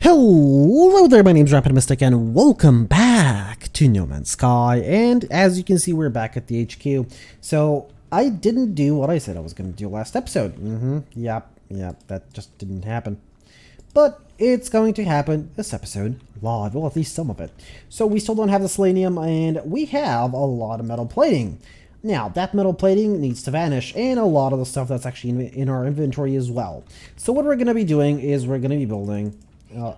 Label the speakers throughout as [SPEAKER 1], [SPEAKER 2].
[SPEAKER 1] Hello there, my name's Rampant and welcome back to No Man's Sky. And as you can see, we're back at the HQ. So I didn't do what I said I was going to do last episode. Yep, that just didn't happen. But it's going to happen this episode live, well, at least some of it. So we still don't have the selenium, and we have a lot of metal plating. Now, that metal plating needs to vanish, and a lot of the stuff that's actually in our inventory as well. So what we're going to be doing is we're going to be building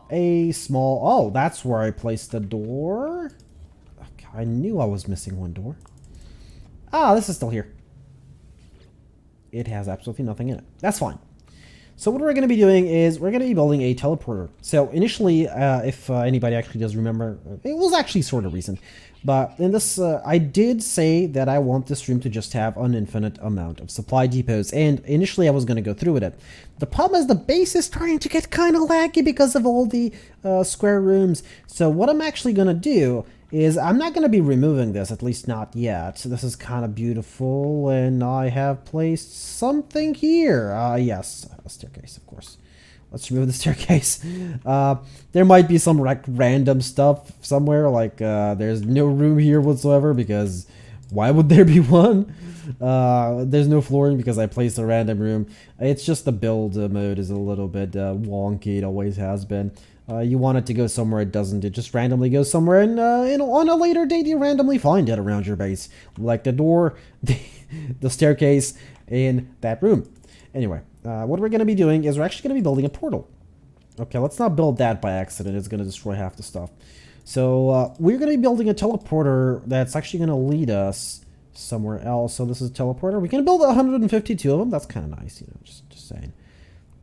[SPEAKER 1] a small... Oh, that's where I placed the door. Okay, I knew I was missing one door. Ah, this is still here. It has absolutely nothing in it. That's fine. So what we're going to be doing is we're going to be building a teleporter. So initially, if anybody actually does remember, it was actually sort of recent. But in this, I did say that I want this room to just have an infinite amount of supply depots. And initially I was going to go through with it. The problem is the base is starting to get kind of laggy because of all the square rooms. So what I'm actually going to do is I'm not going to be removing this, at least not yet. So this is kind of beautiful, and I have placed something here. Yes, a staircase, of course. Let's remove the staircase. There might be some random stuff somewhere, like there's no room here whatsoever, because why would there be one? There's no flooring because I placed a random room. It's just the build mode is a little bit wonky. It always has been. You want it to go somewhere, it doesn't. It just randomly goes somewhere, and on a later date, you randomly find it around your base. Like the door, the staircase, and that room. Anyway, what we're going to be doing is we're actually going to be building a portal. Okay, let's not build that by accident. It's going to destroy half the stuff. So we're going to be building a teleporter that's actually going to lead us somewhere else. So this is a teleporter. We can build 152 of them. That's kind of nice, you know, just saying.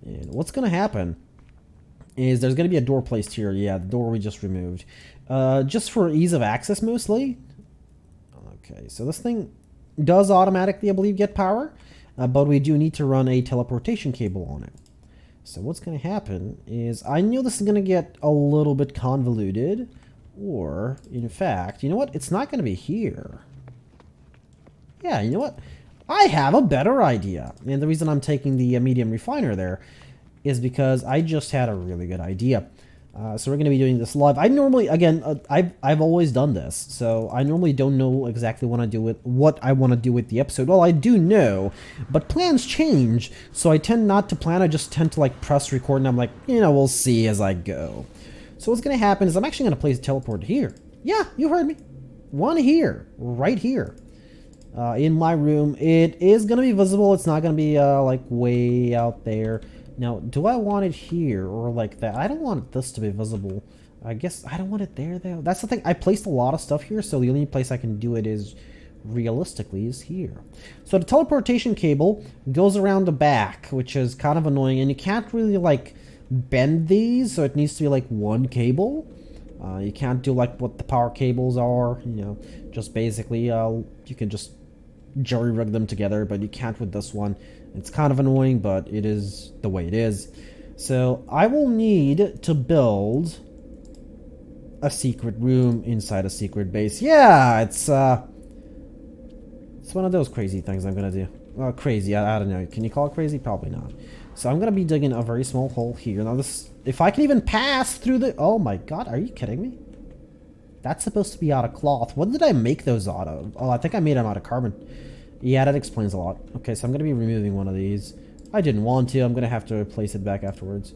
[SPEAKER 1] And what's going to happen is there's going to be a door placed here. Yeah, the door we just removed. Just for ease of access, mostly. Okay, so this thing does automatically, I believe, get power. But we do need to run a teleportation cable on it. So what's going to happen is, I know this is going to get a little bit convoluted. Or, in fact, you know what? It's not going to be here. Yeah, you know what? I have a better idea. And the reason I'm taking the medium refiner there is because I just had a really good idea. So we're going to be doing this live. I normally, again, I've always done this, so I normally don't know exactly what I want to do with the episode. Well, I do know, but plans change, so I tend not to plan. I just tend to like press record, and I'm like, you know, we'll see as I go. So what's going to happen is I'm actually going to place a teleport here. Yeah, you heard me. One here, right here. In my room. It is going to be visible. It's not going to be like way out there. Now, do I want it here or like that? I don't want this to be visible. I guess I don't want it there, though. That's the thing. I placed a lot of stuff here, so the only place I can do it is, realistically, is here. So the teleportation cable goes around the back, which is kind of annoying, and you can't really, like, bend these, so it needs to be, like, one cable. You can't do, like, what the power cables are, you know. Just basically, you can just jury-rig them together, but you can't with this one. It's kind of annoying, but it is the way it is. So I will need to build a secret room inside a secret base. Yeah, it's one of those crazy things I'm gonna do. Crazy, I don't know. Can you call it crazy? Probably not. So I'm gonna be digging a very small hole here. Now this, if I can even pass through the... Oh my god, are you kidding me? That's supposed to be out of cloth. What did I make those out of? Oh, I think I made them out of carbon. Yeah, that explains a lot. Okay, so I'm going to be removing one of these. I didn't want to. I'm going to have to replace it back afterwards.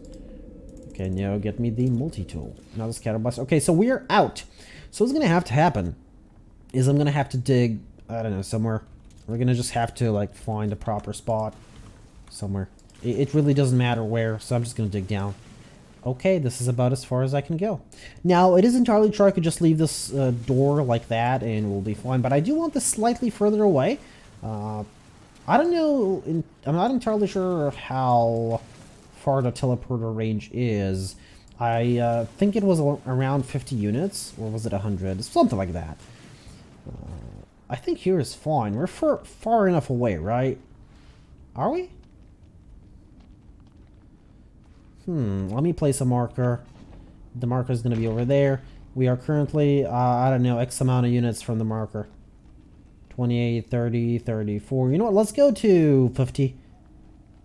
[SPEAKER 1] Okay, now get me the multi-tool. Now the scatter blast. Okay, so we're out. So what's going to happen is I'm going to have to dig, I don't know, somewhere. We're going to just have to, like, find a proper spot somewhere. It really doesn't matter where, so I'm just going to dig down. Okay, this is about as far as I can go. Now, it is entirely true I could just leave this door like that and we'll be fine, but I do want this slightly further away. I don't know, I'm not entirely sure how far the teleporter range is. I think it was around 50 units, or was it 100? Something like that. I think here is fine. We're far enough away, right? Are we? Let me place a marker. The marker is going to be over there. We are currently, I don't know, X amount of units from the marker. 28, 30, 34. You know what? Let's go to 50.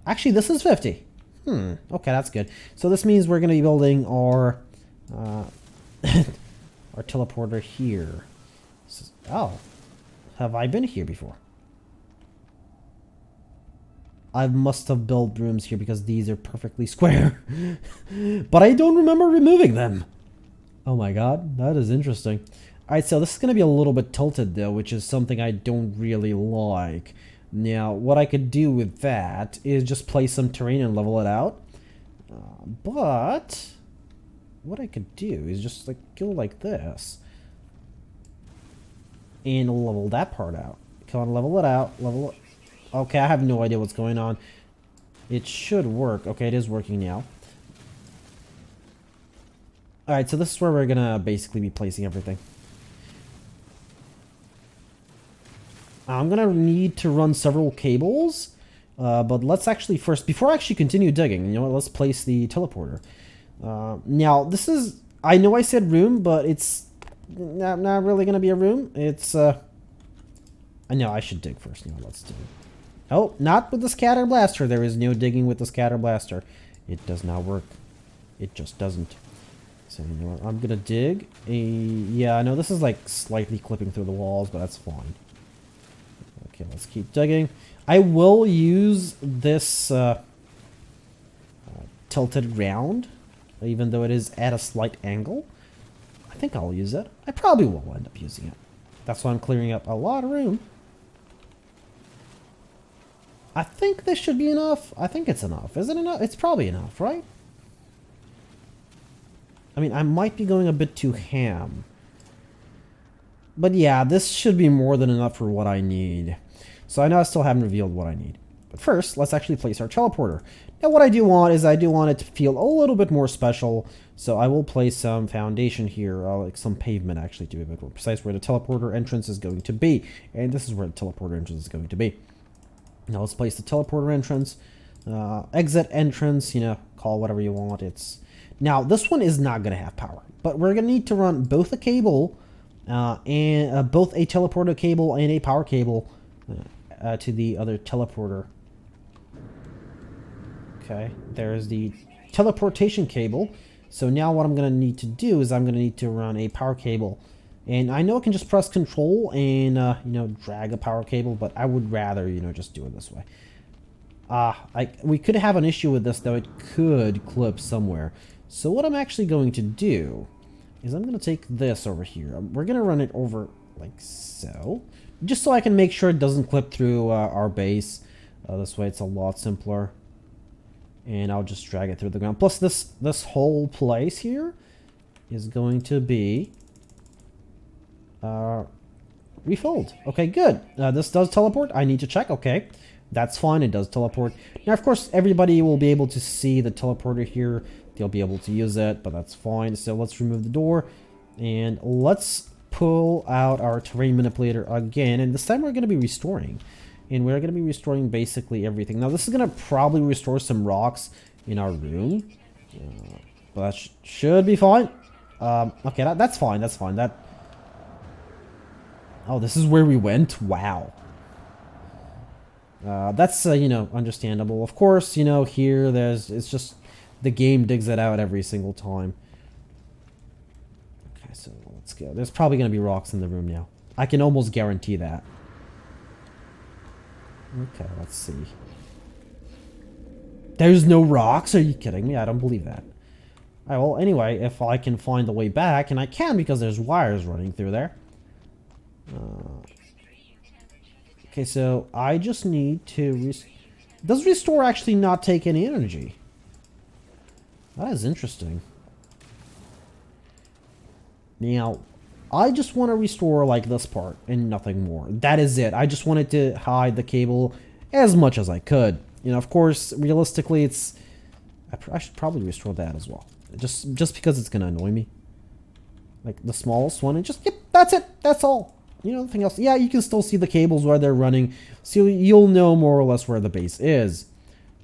[SPEAKER 1] Actually, this is 50. Okay, that's good. So this means we're going to be building our our teleporter here. Oh, have I been here before? I must have built rooms here because these are perfectly square. But I don't remember removing them. Oh my god, that is interesting. Alright, so this is going to be a little bit tilted though, which is something I don't really like. Now, what I could do with that is just place some terrain and level it out. But what I could do is just like go like this. And level that part out. Come on, level it out. Level it. Okay, I have no idea what's going on. It should work. Okay, it is working now. Alright, so this is where we're gonna basically be placing everything. I'm gonna need to run several cables, but let's actually first, before I actually continue digging, you know what, let's place the teleporter. Now, this is, I know I said room, but it's not really gonna be a room. It's, I know I should dig first. No, let's dig. Oh, not with the scatter blaster. There is no digging with the scatter blaster. It does not work. It just doesn't. So, you know what, I'm gonna dig yeah, I know this is like slightly clipping through the walls, but that's fine. Okay, let's keep digging. I will use this tilted round, even though it is at a slight angle. I think I'll use it. I probably will end up using it. That's why I'm clearing up a lot of room. I think this should be enough. I think it's enough. Is it enough? It's probably enough, right? I mean, I might be going a bit too ham. But yeah, this should be more than enough for what I need. So I know I still haven't revealed what I need. But first, let's actually place our teleporter. Now what I do want is I do want it to feel a little bit more special. So I will place some foundation here, like some pavement actually, to be a bit more precise, where the teleporter entrance is going to be. And this is where the teleporter entrance is going to be. Now let's place the teleporter entrance. Exit entrance, you know, call whatever you want. It's now this one is not going to have power. But we're going to need to run both a cable and both a teleporter cable and a power cable to the other teleporter. Okay, there's the teleportation cable. So now what I'm going to need to do is I'm going to need to run a power cable. And I know I can just press control and, you know, drag a power cable, but I would rather, you know, just do it this way. We could have an issue with this, though. It could clip somewhere. So what I'm actually going to do is I'm going to take this over here. We're going to run it over like so, just so I can make sure it doesn't clip through our base. This way it's a lot simpler. And I'll just drag it through the ground. Plus this whole place here is going to be refilled. Okay, good. This does teleport. I need to check. Okay, that's fine. It does teleport. Now, of course, everybody will be able to see the teleporter here. They'll be able to use it, but that's fine. So let's remove the door and let's pull out our terrain manipulator again. And this time we're going to be restoring. And we're going to be restoring basically everything. Now, this is going to probably restore some rocks in our room. But that should be fine. Okay, that's fine. That's fine. Oh, this is where we went? Wow. That's, you know, understandable. Of course, you know, here, it's just, the game digs it out every single time. Okay, so let's go. There's probably going to be rocks in the room now. I can almost guarantee that. Okay, let's see. There's no rocks? Are you kidding me? I don't believe that. Alright, well, anyway, if I can find the way back, and I can because there's wires running through there. Okay, so I just need to... Does restore actually not take any energy? That is interesting. Now, I just want to restore like this part and nothing more. That is it. I just wanted to hide the cable as much as I could. You know, of course, realistically, it's... I should probably restore that as well. Just because it's going to annoy me. Like the smallest one and just... Yep, that's it. That's all. You know, nothing else. Yeah, you can still see the cables where they're running. So you'll know more or less where the base is.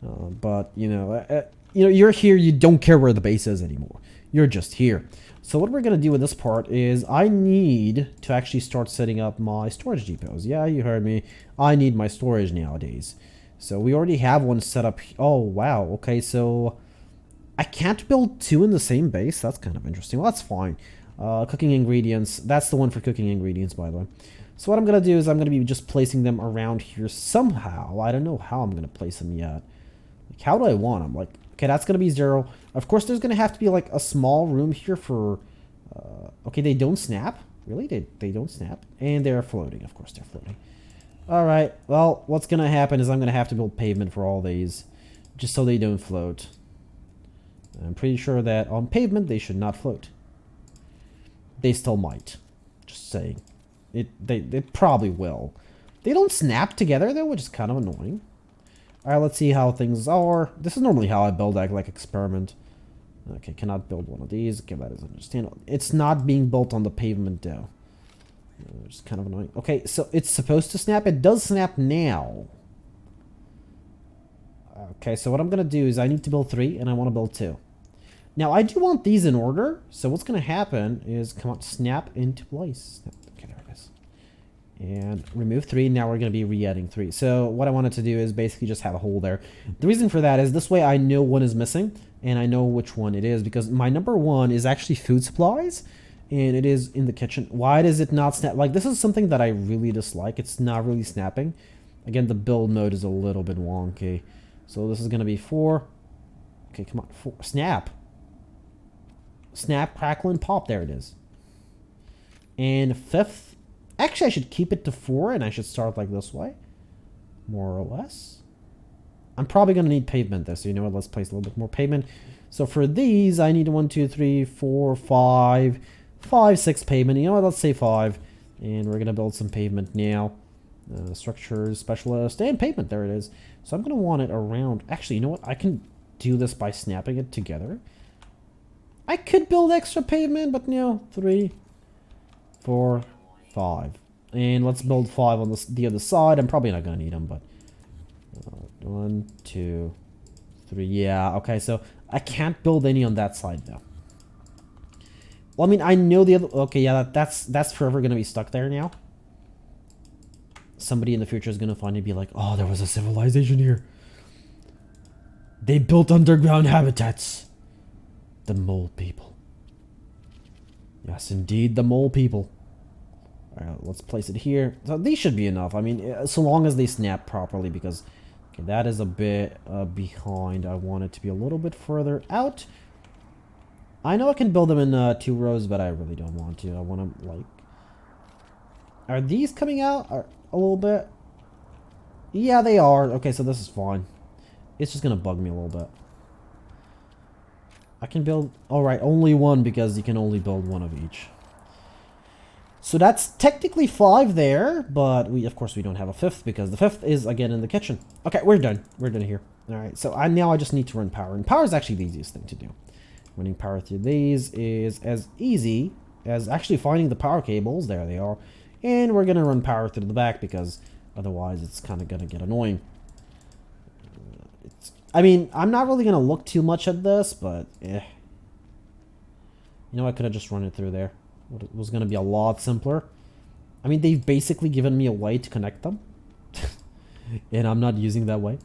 [SPEAKER 1] But, you know, you're here. You don't care where the base is anymore. You're just here. So what we're going to do with this part is I need to actually start setting up my storage depots. Yeah, you heard me. I need my storage nowadays. So we already have one set up. Oh, wow. Okay, so I can't build two in the same base. That's kind of interesting. Well, that's fine. Cooking ingredients. That's the one for cooking ingredients, by the way. So what I'm going to do is I'm going to be just placing them around here somehow. I don't know how I'm going to place them yet. Like, how do I want them? Like, okay, that's going to be 0. Of course, there's going to have to be like a small room here for... okay, they don't snap. Really? They don't snap. And they're floating. Of course, they're floating. Alright, well, what's going to happen is I'm going to have to build pavement for all these. Just so they don't float. I'm pretty sure that on pavement, they should not float. They still might. Just saying. They probably will. They don't snap together, though, which is kind of annoying. Alright, let's see how things are. This is normally how I build, like experiment. Okay, cannot build one of these. Okay, that is understandable. It's not being built on the pavement, though. Which is kind of annoying. Okay, so it's supposed to snap. It does snap now. Okay, so what I'm going to do is I need to build 3, and I want to build 2. Now, I do want these in order. So what's going to happen is, come on, snap into place. Okay, there it is. And remove 3. Now we're going to be re-adding 3. So what I wanted to do is basically just have a hole there. The reason for that is this way I know one is missing, and I know which one it is, because my number 1 is actually food supplies. And it is in the kitchen. Why does it not snap? Like, this is something that I really dislike. It's not really snapping. Again, the build mode is a little bit wonky. So this is going to be 4. Okay, come on. 4. Snap. Snap, crackle, and pop. There it is. And 5th. Actually, I should keep it to 4, and I should start like this way. More or less. I'm probably going to need pavement there. So you know what? Let's place a little bit more pavement. So for these, I need 1, 2, 3, 4, 5... 5, 6 pavement. You know what? Let's say 5. And we're going to build some pavement now. Structures, specialist, and pavement. There it is. So I'm going to want it around... Actually, you know what? I can do this by snapping it together. I could build extra pavement, but no. 3, 4, 5. And let's build 5 on the other side. I'm probably not going to need them, but... 1, 2, 3. Yeah, okay. So I can't build any on that side, though. Well, I mean, I know the other... Okay, yeah, that's forever going to be stuck there now. Somebody in the future is going to finally be like, oh, there was a civilization here. They built underground habitats. The mole people. Yes, indeed, the mole people. All right, let's place it here. So these should be enough. I mean, so long as they snap properly, because... Okay, that is a bit behind. I want it to be a little bit further out. I know I can build them in 2 rows, but I really don't want to. I want them, like... Are these coming out a little bit? Yeah, they are. Okay, so this is fine. It's just going to bug me a little bit. I can build... Alright, only 1, because you can only build 1 of each. So that's technically 5 there, but of course we don't have a 5th, because the 5th is, again, in the kitchen. Okay, we're done. We're done here. Alright, so now I just need to run power. And power is actually the easiest thing to do. Running power through these is as easy as actually finding the power cables. There they are. And we're going to run power through the back, because otherwise it's kind of going to get annoying. I mean, I'm not really going to look too much at this, but You know, I could have just run it through there. It was going to be a lot simpler. I mean, they've basically given me a way to connect them. And I'm not using that way.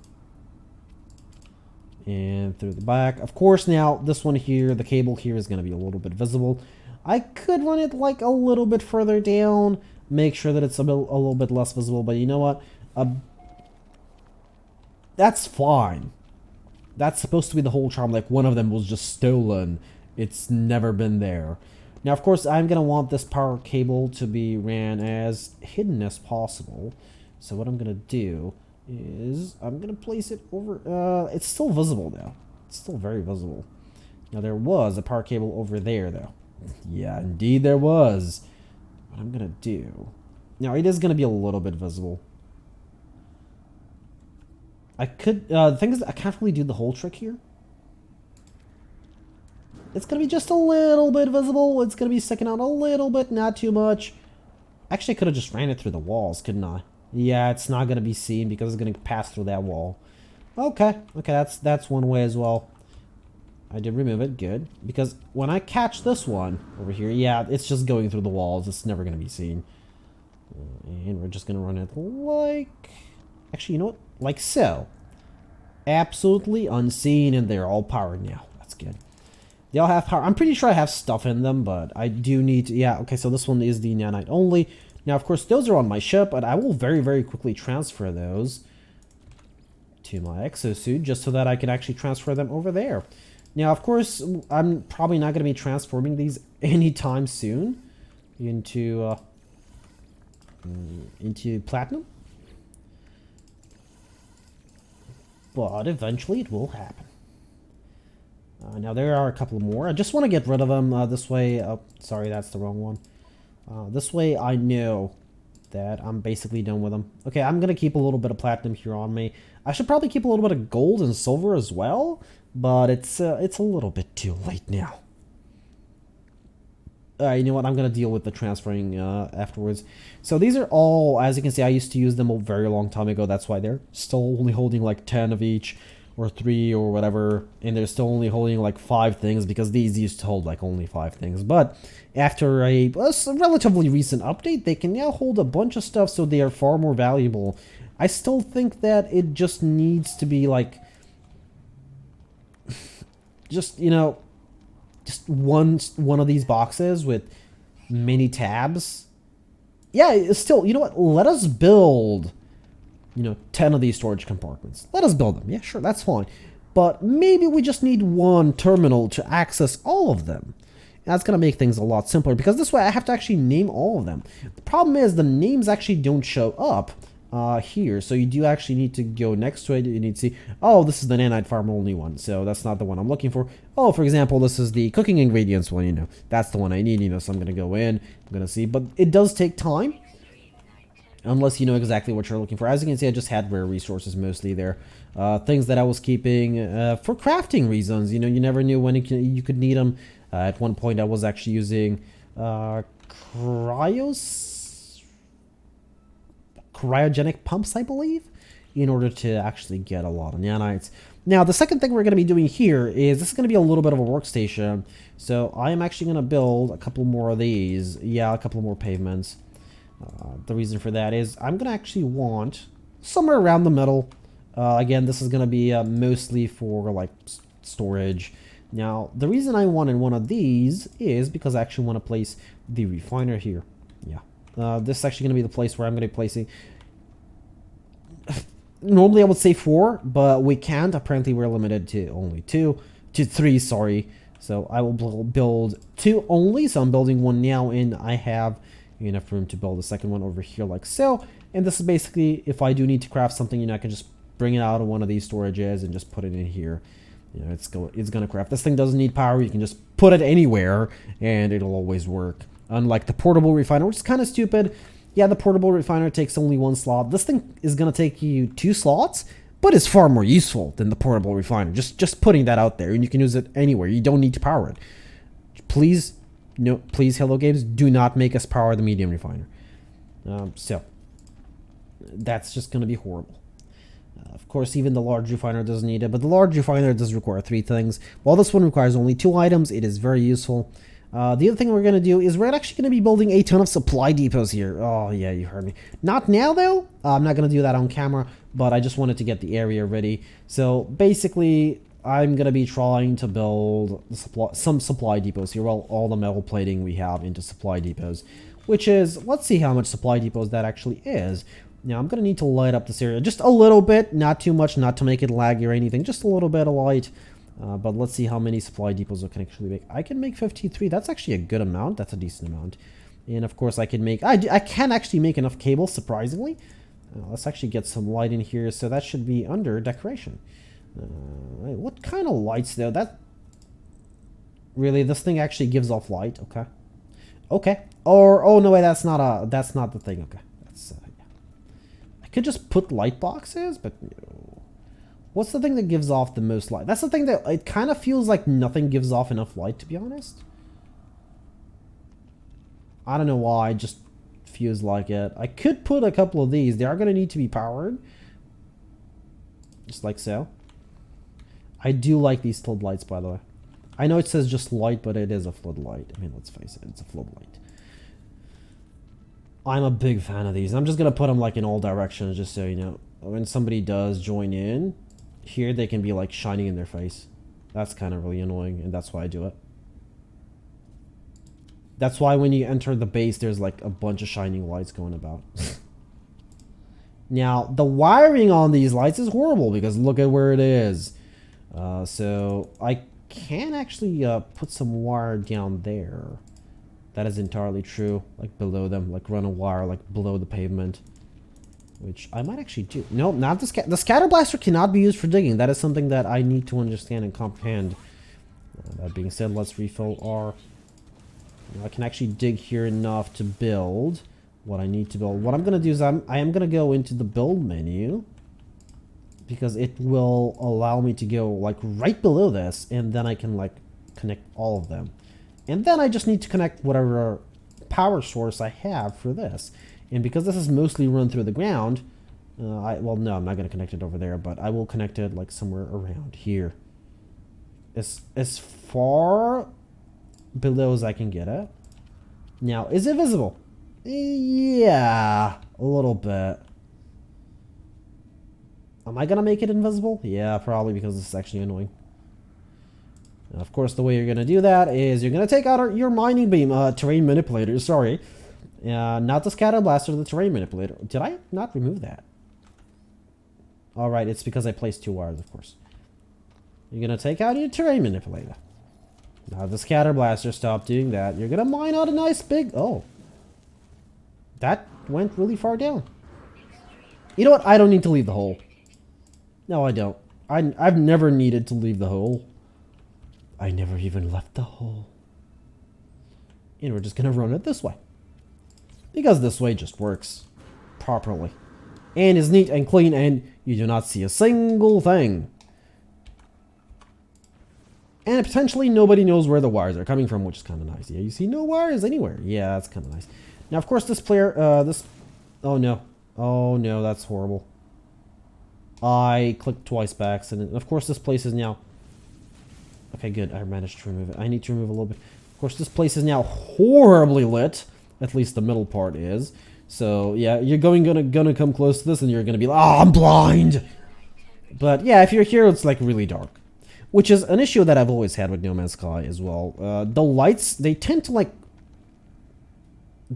[SPEAKER 1] And through the back. Of course, now, this one here, the cable here is going to be a little bit visible. I could run it, like, a little bit further down. Make sure that it's a little bit less visible. But you know what? That's fine. That's supposed to be the whole charm. Like, one of them was just stolen. It's never been there. Now, of course, I'm going to want this power cable to be ran as hidden as possible. So what I'm going to do is I'm going to place it over... it's still visible, though. It's still very visible. Now, there was a power cable over there, though. Yeah, indeed there was. What I'm going to do... Now, it is going to be a little bit visible. I could... the thing is, I can't really do the whole trick here. It's going to be just a little bit visible. It's going to be sticking out a little bit, not too much. Actually, I could have just ran it through the walls, couldn't I? Yeah, it's not going to be seen because it's going to pass through that wall. Okay, that's one way as well. I did remove it, good. Because when I catch this one over here, yeah, it's just going through the walls. It's never going to be seen. And we're just going to run it like... Actually, you know what? like so. Absolutely unseen, and they're all powered now. That's good. They all have power. I'm pretty sure I have stuff in them, but I do need to... Yeah, okay, so this one is the nanite only. Now, of course, those are on my ship, but I will very, very quickly transfer those to my exosuit, just so that I can actually transfer them over there. Now, of course, I'm probably not going to be transforming these anytime soon into platinum. But eventually it will happen. Now, there are a couple more. I just want to get rid of them this way. Oh, sorry, that's the wrong one. This way I know that I'm basically done with them. Okay, I'm going to keep a little bit of platinum here on me. I should probably keep a little bit of gold and silver as well, but it's a little bit too late now. You know what? I'm going to deal with the transferring afterwards. So these are all, as you can see, I used to use them a very long time ago. That's why they're still only holding like 10 of each, or 3 or whatever, and they're still only holding like 5 things, because these used to hold like only 5 things. But after a relatively recent update, they can now hold a bunch of stuff, so they are far more valuable. I still think that it just needs to be like, just, you know, just one of these boxes with many tabs. Yeah, it's still, you know what, let us build, you know, 10 of these storage compartments. Let us build them. Yeah, sure, that's fine. But maybe we just need one terminal to access all of them. And that's going to make things a lot simpler, because this way I have to actually name all of them. The problem is the names actually don't show up here. So you do actually need to go next to it. You need to see, oh, this is the nanite farm only one. So that's not the one I'm looking for. Oh, for example, this is the cooking ingredients one, you know. That's the one I need, you know. So I'm going to go in. I'm going to see. But it does take time, unless you know exactly what you're looking for. As you can see, I just had rare resources mostly there. Things that I was keeping for crafting reasons. You know, you never knew when you could need them. At one point, I was actually using cryogenic pumps, I believe, in order to actually get a lot of nanites. Now, the second thing we're going to be doing here is, this is going to be a little bit of a workstation. So I am actually going to build a couple more of these. Yeah, a couple more pavements. The reason for that is I'm going to actually want somewhere around the middle. Again, this is going to be mostly for like storage. Now, the reason I wanted one of these is because I actually want to place the refiner here. Yeah. This is actually going to be the place where I'm going to be placing... Normally I would say 4, but we can't. Apparently we're limited to only 3, sorry. So I will build 2 only. So I'm building 1 now, and I have enough room to build a second one over here like so. And this is basically, if I do need to craft something, you know, I can just bring it out of one of these storages and just put it in here. You know, it's gonna craft. This thing doesn't need power. You can just put it anywhere and it'll always work. Unlike the portable refiner, which is kind of stupid. Yeah, the portable refiner takes only 1 slot. This thing is gonna take you 2 slots, but it's far more useful than the portable refiner. Just putting that out there, and you can use it anywhere. You don't need to power it. Please, no, please, Hello Games, do not make us power the medium refiner. So that's just gonna be horrible. Of course, even the large refiner doesn't need it, but the large refiner does require 3 things. While this one requires only 2 items, it is very useful. The other thing we're going to do is we're actually going to be building a ton of supply depots here. Oh, yeah, you heard me. Not now, though. I'm not going to do that on camera, but I just wanted to get the area ready. So, basically, I'm going to be trying to build some supply depots here. Well, all the metal plating we have into supply depots, which is, let's see how much supply depots that actually is. Now, I'm going to need to light up this area just a little bit, not too much, not to make it laggy or anything, just a little bit of light. But let's see how many supply depots I can actually make. I can make 53. That's actually a good amount. That's a decent amount. And of course, I can make... I can actually make enough cables, surprisingly. Let's actually get some light in here. So that should be under decoration. What kind of lights, though? That... Really, this thing actually gives off light. Okay. Okay. Or... Oh, no, wait, that's not the thing. Okay. That's... yeah. I could just put light boxes, but... No. What's the thing that gives off the most light? That's the thing that it kind of feels like nothing gives off enough light, to be honest. I don't know why, it just feels like it. I could put a couple of these. They are going to need to be powered. Just like so. I do like these floodlights, by the way. I know it says just light, but it is a floodlight. I mean, let's face it, it's a floodlight. I'm a big fan of these. I'm just going to put them like in all directions, just so you know. when somebody does join in, here they can be like shining in their face. That's kind of really annoying, and that's why I do it. That's why when you enter the base, there's like a bunch of shining lights going about. Now, the wiring on these lights is horrible because look at where it is. So I can actually put some wire down there. That is entirely true. Like below them, like run a wire like below the pavement. Which I might actually do. No, not the scatter blaster cannot be used for digging. That is something that I need to understand and comprehend. That being said, let's refill our... I can actually dig here enough to build what I need to build. What I'm going to do is I am going to go into the build menu, because it will allow me to go like right below this, and then I can like connect all of them. And then I just need to connect whatever power source I have for this. And because this is mostly run through the ground, well, no, I'm not going to connect it over there, but I will connect it like somewhere around here. As far below as I can get it. Now, is it visible? Yeah, a little bit. Am I going to make it invisible? Yeah, probably, because this is actually annoying. Now, of course, the way you're going to do that is you're going to take out your mining beam, terrain manipulator, sorry. Not the scatter blaster, the terrain manipulator. Did I not remove that? Alright, it's because I placed 2 wires, of course. You're going to take out your terrain manipulator. Now the scatter blaster, stop doing that. You're going to mine out a nice big... Oh. That went really far down. You know what? I don't need to leave the hole. No, I don't. I've never needed to leave the hole. I never even left the hole. And we're just going to run it this way. Because this way just works properly. And is neat and clean, and you do not see a single thing. And potentially nobody knows where the wires are coming from, which is kind of nice. Yeah, you see no wires anywhere. Yeah, that's kind of nice. Now, of course, this player, oh no. Oh no, that's horrible. I clicked twice by accident. Of course, this place is now... Okay, good. I managed to remove it. I need to remove a little bit. Of course, this place is now horribly lit. At least the middle part is. So, yeah, you're gonna come close to this and you're gonna be like, oh, I'm blind! But, yeah, if you're here, it's, like, really dark. Which is an issue that I've always had with No Man's Sky as well. The lights, they tend to, like...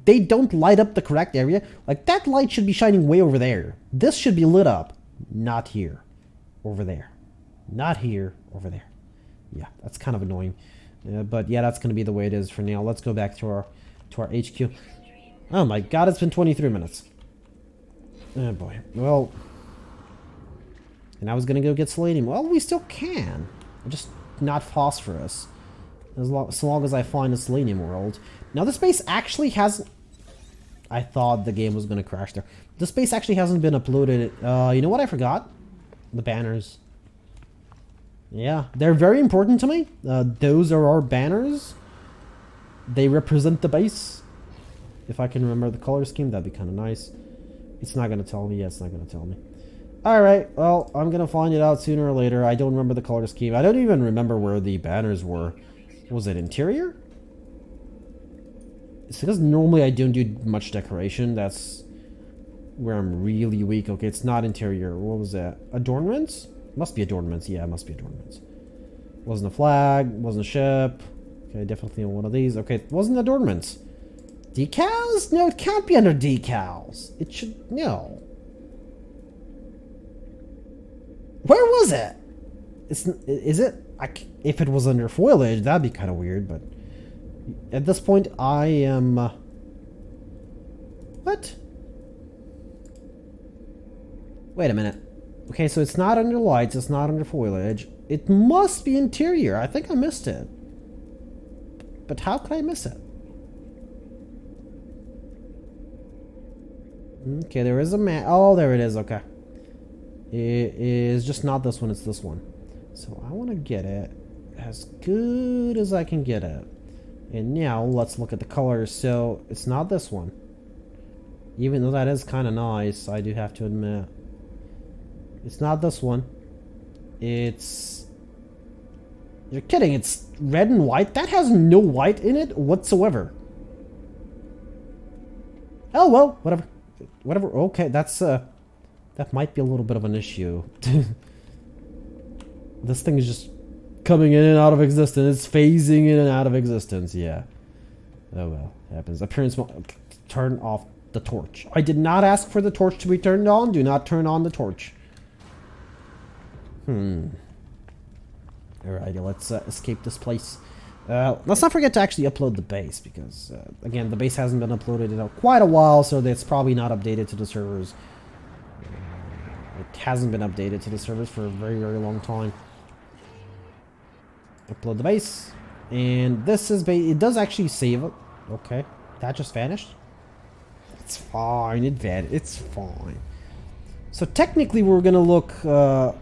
[SPEAKER 1] They don't light up the correct area. Like, that light should be shining way over there. This should be lit up. Not here. Over there. Not here. Over there. Yeah, that's kind of annoying. But, yeah, that's going to be the way it is for now. Let's go back to our HQ. Oh my god, it's been 23 minutes. Oh boy. Well... And I was going to go get selenium. Well, we still can. Just not phosphorus. So long as I find a selenium world. Now, this base actually hasn't... I thought the game was going to crash there. This base actually hasn't been uploaded. You know what I forgot? The banners. Yeah, they're very important to me. Those are our banners. They represent the base. If I can remember the color scheme, that'd be kind of nice. It's not going to tell me. Yeah, it's not going to tell me. Alright, well, I'm going to find it out sooner or later. I don't remember the color scheme. I don't even remember where the banners were. Was it interior? It's because normally I don't do much decoration. That's where I'm really weak. Okay, it's not interior. What was that? Adornments? Must be adornments. Yeah, it must be adornments. Wasn't a flag. Wasn't a ship. Okay, definitely on one of these. Okay, it wasn't adornments. Decals? No, it can't be under decals. It should... No. Where was it? Is it? If it was under foliage, that'd be kind of weird, but... At this point, I am... What? Wait a minute. Okay, so it's not under lights, it's not under foliage. It must be interior. I think I missed it. But how could I miss it? Okay, there is a map. Oh, there it is. Okay. It is just not this one, it's this one. So I want to get it as good as I can get it. And now let's look at the colors. So it's not this one. Even though that is kind of nice, I do have to admit. It's not this one. It's... You're kidding, it's red and white? That has no white in it whatsoever. Oh, well, whatever. Whatever, okay, that's That might be a little bit of an issue. This thing is just coming in and out of existence. It's phasing in and out of existence. Yeah. Oh well. Happens. Appearance. Turn off the torch. I did not ask for the torch to be turned on. Do not turn on the torch. Alrighty. Let's escape this place. Let's not forget to actually upload the base because, again, the base hasn't been uploaded in quite a while, so it's probably not updated to the servers. It hasn't been updated to the servers for a very, very long time. Upload the base, and this is it does actually save it. Okay, that just vanished. It's fine. It's fine. So technically, we're gonna look the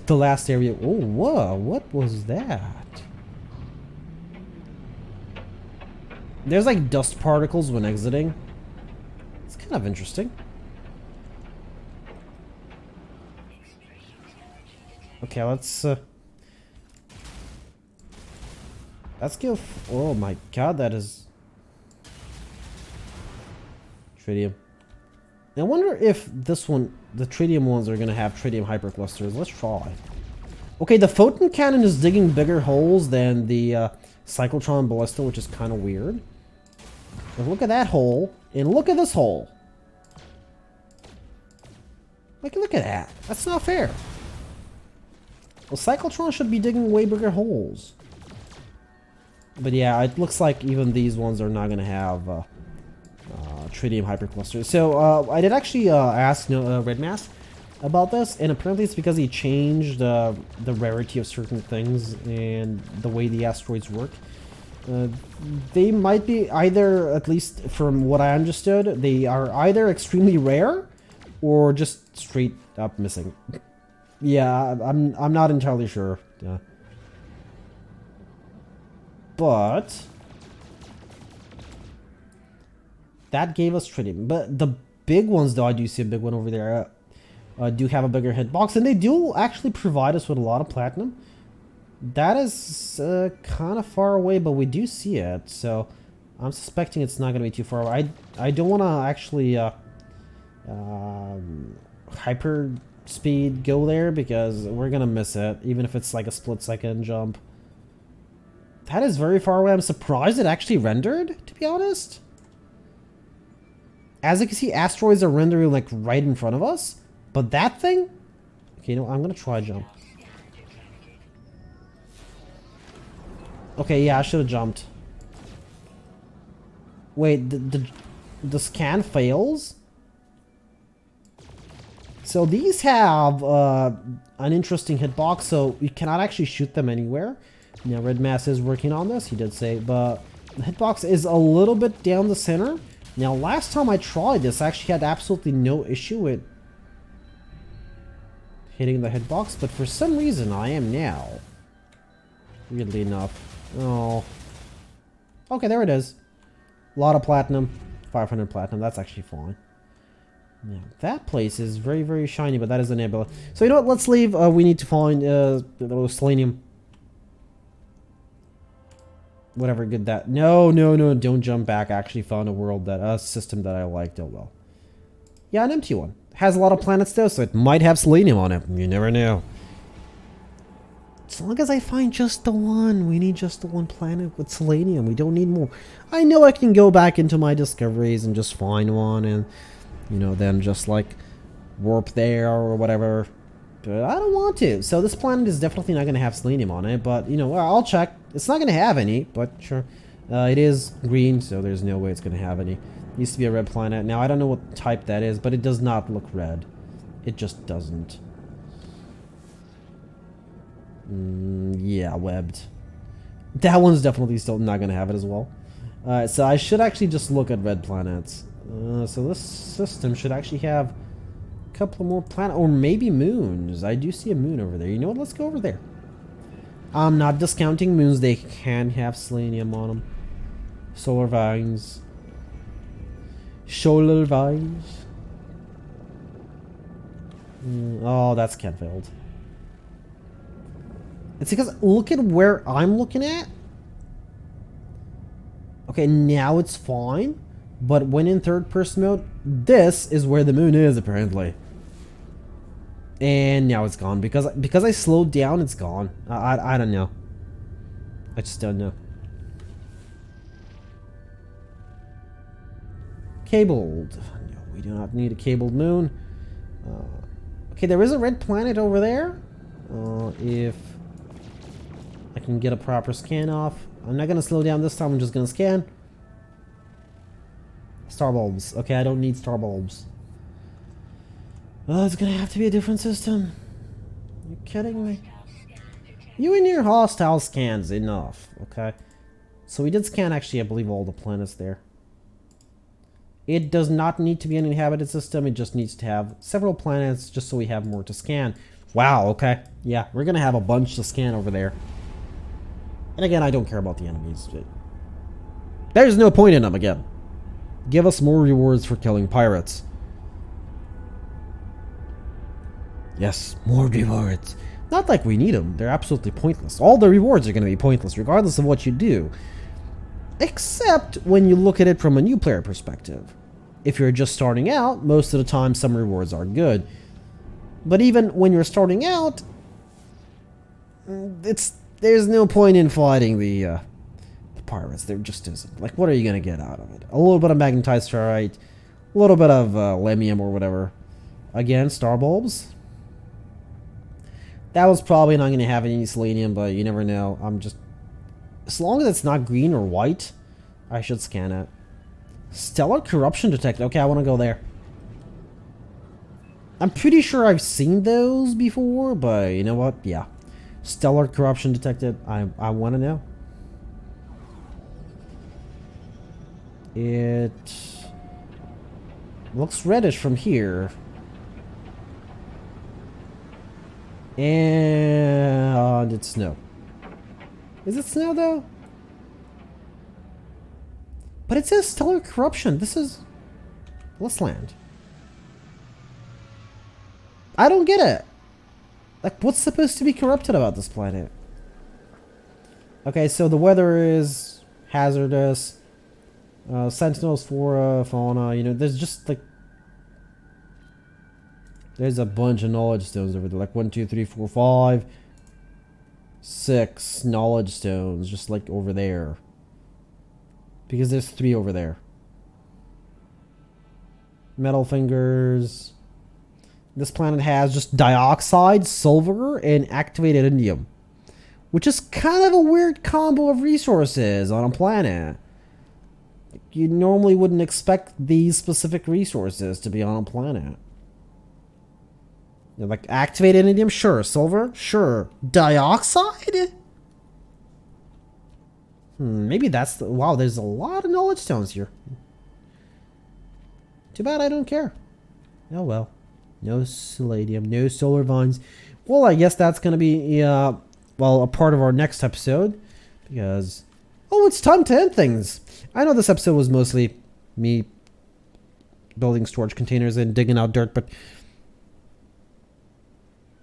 [SPEAKER 1] last area. Oh, whoa! What was that? There's like dust particles when exiting. It's kind of interesting. Okay, let's go. Oh my god, that is tritium. I wonder if this one, the tritium ones, are gonna have tritium hyperclusters. Let's try. Okay, the photon cannon is digging bigger holes than the cyclotron ballista, which is kind of weird. But look at that hole, and look at this hole. Look at that. That's not fair. Well, cyclotron should be digging way bigger holes. But yeah, it looks like even these ones are not going to have tritium hyperclusters. So I did actually ask Redmass about this, and apparently it's because he changed the rarity of certain things and the way the asteroids work. They might be either, at least from what I understood, they are either extremely rare or just straight up missing. Yeah, I'm not entirely sure. Yeah. But that gave us tritium. But the big ones, though, I do see a big one over there, do have a bigger hitbox, and they do actually provide us with a lot of platinum. That is kind of far away, but we do see it, so I'm suspecting it's not going to be too far away. I don't want to actually hyper speed go there because we're going to miss it, even if it's like a split-second jump. That is very far away. I'm surprised it actually rendered, to be honest. As you can see, asteroids are rendering like right in front of us, but that thing... Okay, you know, I'm going to try a jump. Okay, yeah, I should have jumped. Wait, the scan fails? So these have an interesting hitbox, so you cannot actually shoot them anywhere. Now, Redmass is working on this, he did say, but the hitbox is a little bit down the center. Now, last time I tried this, I actually had absolutely no issue with hitting the hitbox, but for some reason I am now. Weirdly enough. Oh. Okay, there it is. A lot of platinum. 500 platinum, that's actually fine. Yeah, that place is very, very shiny, but that is a nebula. So you know what, let's leave. We need to find selenium. Whatever good that... No, don't jump back. I actually found a world that... a system that I liked. Oh well. Yeah, an empty one. Has a lot of planets though, so it might have selenium on it. You never know. As long as I find just the one. We need just the one planet with selenium. We don't need more. I know I can go back into my discoveries and just find one and, you know, then just like warp there or whatever. But I don't want to. So this planet is definitely not going to have selenium on it, but, you know, I'll check. It's not going to have any, but sure. It is green, so there's no way it's going to have any. It used to be a red planet. Now, I don't know what type that is, but it does not look red. It just doesn't. Yeah, webbed. That one's definitely still not going to have it as well. Alright, so I should actually just look at red planets. So this system should actually have a couple more planets, or maybe moons. I do see a moon over there. You know what? Let's go over there. I'm not discounting moons. They can have selenium on them. Solar vines. Solar vines. Oh, that's Kenfield. It's because look at where I'm looking at. Okay, now it's fine. But when in third person mode, this is where the moon is apparently. And now it's gone. Because I slowed down, it's gone. I don't know. I just don't know. Cabled. No, we do not need a cabled moon. Okay, there is a red planet over there. If I can get a proper scan off. I'm not going to slow down this time. I'm just going to scan. Star bulbs. Okay, I don't need star bulbs. Oh, it's going to have to be a different system. You're kidding me? You and your hostile scans. Enough. Okay. So we did scan, actually, I believe, all the planets there. It does not need to be an inhabited system. It just needs to have several planets just so we have more to scan. Wow, okay. Yeah, we're going to have a bunch to scan over there. And again, I don't care about the enemies. There's no point in them again. Give us more rewards for killing pirates. Yes, more rewards. Not like we need them. They're absolutely pointless. All the rewards are going to be pointless regardless of what you do. Except when you look at it from a new player perspective. If you're just starting out, most of the time some rewards are good. But even when you're starting out, there's no point in fighting the pirates. There just isn't. Like, what are you going to get out of it? A little bit of magnetized ferrite, a little bit of lemium or whatever. Again, star bulbs. That was probably not going to have any selenium, but you never know. As long as it's not green or white, I should scan it. Stellar corruption detected. Okay, I want to go there. I'm pretty sure I've seen those before, but you know what? Yeah. Stellar corruption detected. I want to know. It looks reddish from here. And it's snow. Is it snow though? But it says stellar corruption. This is... Let's land. I don't get it. Like, what's supposed to be corrupted about this planet? Okay, so the weather is hazardous. Sentinels, flora, fauna, you know, there's just like... There's a bunch of knowledge stones over there. Like 1, 2, 3, 4, 5... 6 knowledge stones just like over there, because there's 3 over there. Metal fingers. This planet has just dioxide, silver, and activated indium, which is kind of a weird combo of resources on a planet. You normally wouldn't expect these specific resources to be on a planet. You know, like activated indium, sure. Silver, sure. Dioxide? Maybe that's the... Wow, there's a lot of knowledge stones here. Too bad I don't care. Oh well. No selenium, no solar vines. Well, I guess that's going to be, well, a part of our next episode. Because... Oh, it's time to end things. I know this episode was mostly me building storage containers and digging out dirt, but...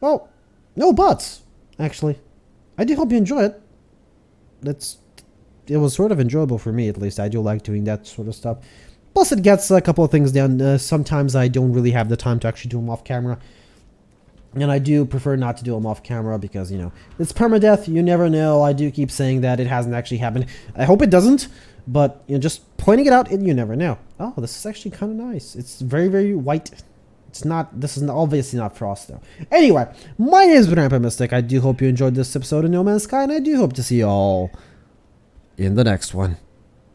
[SPEAKER 1] Well, no buts, actually. I do hope you enjoy it. It was sort of enjoyable for me, at least. I do like doing that sort of stuff. Plus, it gets a couple of things done. Sometimes I don't really have the time to actually do them off camera. And I do prefer not to do them off camera because, you know, it's permadeath. You never know. I do keep saying that. It hasn't actually happened. I hope it doesn't. But, you know, just pointing it out, you never know. Oh, this is actually kind of nice. It's very, very white. It's not, this is obviously not frost though. Anyway, my name is Rampant Mystic. I do hope you enjoyed this episode of No Man's Sky, and I do hope to see you all in the next one.